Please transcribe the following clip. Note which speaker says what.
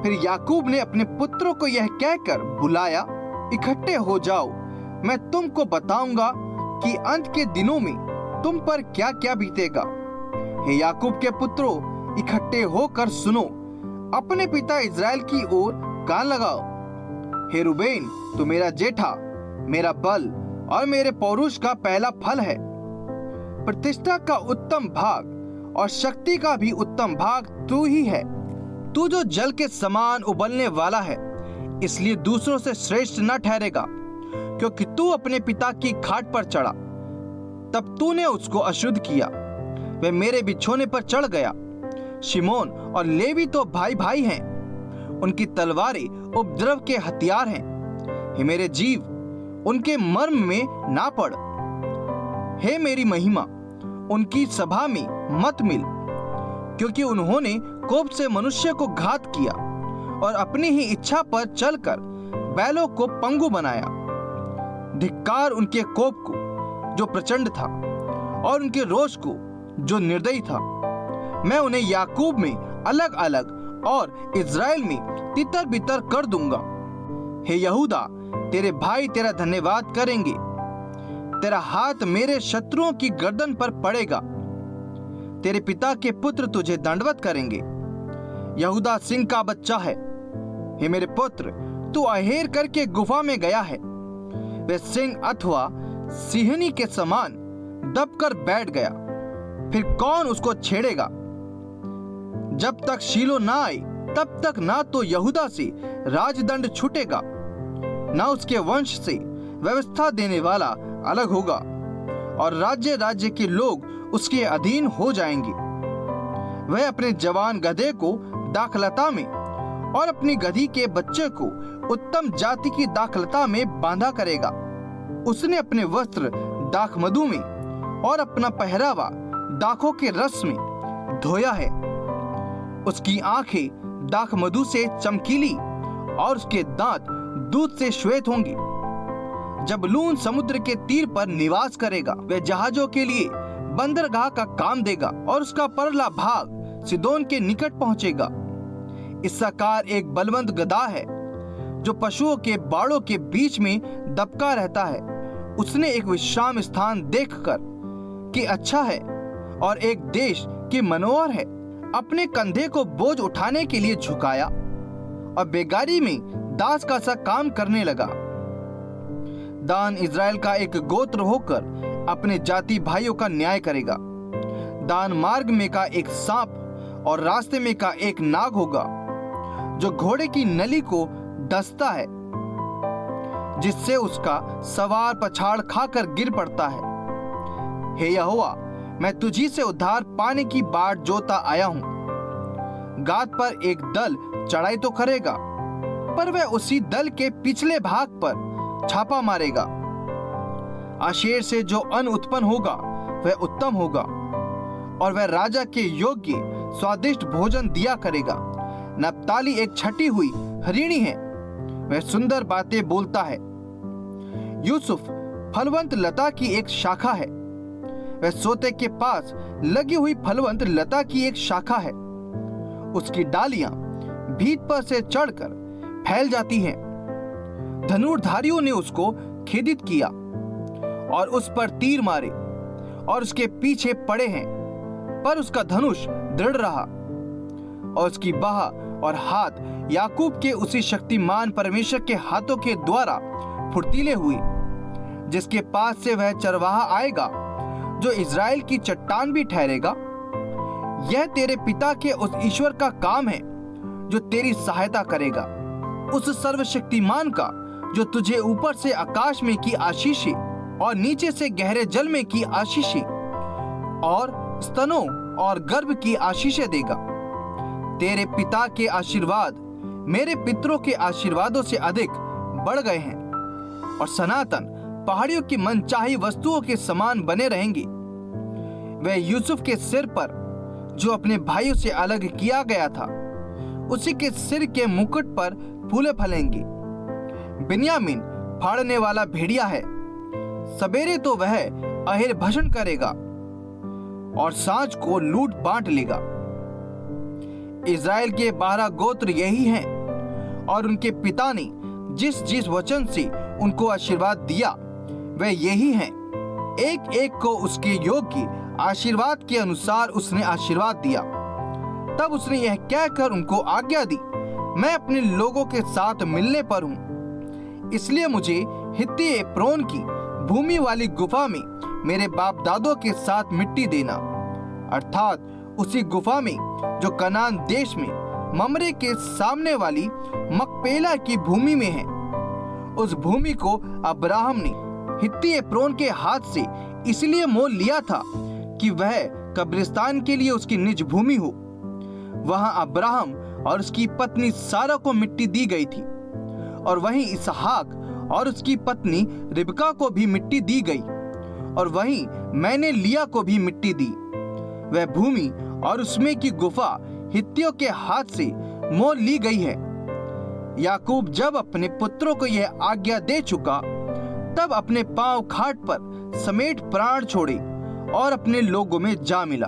Speaker 1: फिर याकूब ने अपने पुत्रों को यह कहकर बुलाया, इकट्ठे हो जाओ, मैं तुमको बताऊंगा कि अंत के दिनों में तुम पर क्या क्या बीतेगा। हे याकूब के पुत्रों, इकट्ठे होकर सुनो, अपने पिता इज़राइल की ओर कान लगाओ। हे रूबेन, तू मेरा जेठा, मेरा बल और मेरे पौरुष का पहला फल है। प्रतिष्ठा का उत्तम भाग और शक्ति का भी उत्तम भाग तू ही है। तू जो जल के समान उबलने वाला है, इसलिए दूसरों से श्रेष्ठ न ठहरेगा, क्योंकि तू अपने पिता की खाट पर चढ़ा, तब तूने उसको अशुद्ध किया। वह मेरे बिछोने पर चढ़ गया। शिमोन और लेवी तो भाई भाई हैं, उनकी तलवारें उपद्रव के हथियार हैं। हे मेरे जीव, उनके मर्म में ना पड़। हे मेरी महिमा, उनकी सभा में मत मिल, क्योंकि उन्होंने कोप से मनुष्य को घात किया और अपनी ही इच्छा पर चलकर बैलों को पंगु बनाया। धिक्कार उनके कोप को जो प्रचंड था और उनके रोष को जो निर्दयी था। मैं उन्हें याकूब में अलग अलग और इज़राइल में तितर बितर कर दूंगा। हे यहूदा, तेरे भाई तेरा धन्यवाद करेंगे। तेरा हाथ मेरे शत्रुओं की गर्दन पर पड़ेगा। तेरे पिता के पुत्र तुझे दंडवत करेंगे। यहूदा सिंह का बच्चा है। हे मेरे पुत्र, तू अहेर करके गुफा में गया है। वह सिंह अथवा सिंहनी के समान दबकर बैठ गया। फिर कौन उसको छेड़ेगा? जब तक शीलो ना आए, तब तक ना तो यहूदा से राजदंड छूटेगा, ना उसके वंश से व्यवस्था देने वाला अलग होगा, और राज्य राज्य के लोग उसके अधीन हो जाएंगे। वह अपने जवान गधे को दाखलता में और अपनी गधी के बच्चे को उत्तम जाति की दाखलता में बांधा करेगा। उसने अपने वस्त्र दाख मधु में और अपना पहरावा दाखों के रस में धोया है। उसकी आंखें दाख मधु से चमकीली और उसके दांत दूध से श्वेत होंगे। जब लून समुद्र के तीर पर निवास करेगा, वह जहाजों के लिए बंदरगाह का काम देगा और उसका परला भाग सिदोन के निकट पहुंचेगा। इस्साकार एक बलवंत गधा है जो पशुओं के बाड़ों के बीच में दबका रहता है। उसने एक विश्राम स्थान देखकर कि अच्छा है और एक देश की मनोहर है, अपने कंधे को बोझ उठाने के लिए झुकाया और बेगारी में दास का सा काम करने लगा। दान इज़राइल का एक गोत्र होकर अपने जाति भाइयों का न्याय करेगा। दान मार्ग में का एक सांप और रास्ते में का एक नाग होगा, जो घोड़े की नली को डसता है, जिससे उसका सवार पछाड़ खाकर गिर पड़ता है। हे यहोवा, मैं तुझी से उद्धार पाने की बाट जोता आया हूं। गाद पर एक दल चढ़ाई तो करेगा, पर वह उसी दल के पिछले भाग पर छापा मारेगा। आशेर से जो अन्न उत्पन्न होगा वह उत्तम होगा, और वह राजा के योग्य स्वादिष्ट भोजन दिया करेगा। नप्ताली एक छटी हुई हरिणी है, वह सुंदर बातें बोलता है। यूसुफ फलवंत लता की एक शाखा है, वह सोते के पास लगी हुई फलवंत लता की एक शाखा है। उसकी डालियां भीत पर से चढ़कर फैल जाती हैं। धनुर्धारियों ने उसको खेदित किया और उस पर तीर मारे और उसके पीछे पड़े हैं, पर उसका धनुष दृढ़ रहा और उसकी बाह और हाथ याकूब के उसी शक्तिमान परमेश्वर के हाथों के द्वारा फुर्तीले हुए, जिसके पास से वह चरवाहा आएगा जो इज़राइल की चट्टान भी ठहरेगा। यह तेरे पिता के उस ईश्वर का काम है जो तेरी सहायता करेगा, उस सर्वशक्तिमान का जो तुझे ऊपर से आकाश में की आशीषें और नीचे से गहरे जल में की आशीषें और स्तनों और गर्भ की आशीषें देगा। तेरे पिता के आशीर्वाद मेरे पितरों के आशीर्वादों से अधिक बढ़ गए हैं, और सनातन पहाड़ियों की मनचाही वस्तुओं के समान बने रहेंगे। वह यूसुफ के सिर पर जो अपने भाइयों से अलग किया गया था, उसी के सिर के मुकुट पर फूले फलेंगे। बिन्यामीन फाड़ने वाला भेड़िया है, सवेरे तो वह अहेर भषण करेगा और सांझ को लूट बांट लेगा। इज़राइल के 12 गोत्र यही हैं और उनके पिता ने जिस जिस वचन से उनको आशीर्वाद दिया वह यही हैं। एक एक को उसके योग्य आशीर्वाद के अनुसार उसने आशीर्वाद दिया। तब उसने यह कहकर उनको आज्ञा दी, मैं अपने लोगों के साथ मिलने पर हूँ, इसलिए मुझे हित्ती एप्रोन की भूमि वाली गुफा में मेरे बाप दादों के साथ मिट्टी देना, अर्थात उसी गुफा में जो कनान देश में ममरे के सामने वाली मकपेला की भूमि में है। उस भूमि को अब्राहम ने हित्ती एप्रोन के हाथ से इसलिए मोल लिया था कि वह कब्रिस्तान के लिए उसकी निज भूमि हो। वहां अब्राहम और उसकी पत्नी सारा को मिट्टी दी गई थी और वहीं इसहाक और उसकी पत्नी रिबका को भी मिट्टी दी गई और वहीं मैंने लिया को भी मिट्टी दी। वह भूमि और उसमें की गुफा हित्तियों के हाथ से मोल ली गई है। याकूब जब अपने पुत्रों को यह आज्ञा दे चुका तब अपने पांव खाट पर समेट प्राण छोड़े और अपने लोगों में जा मिला।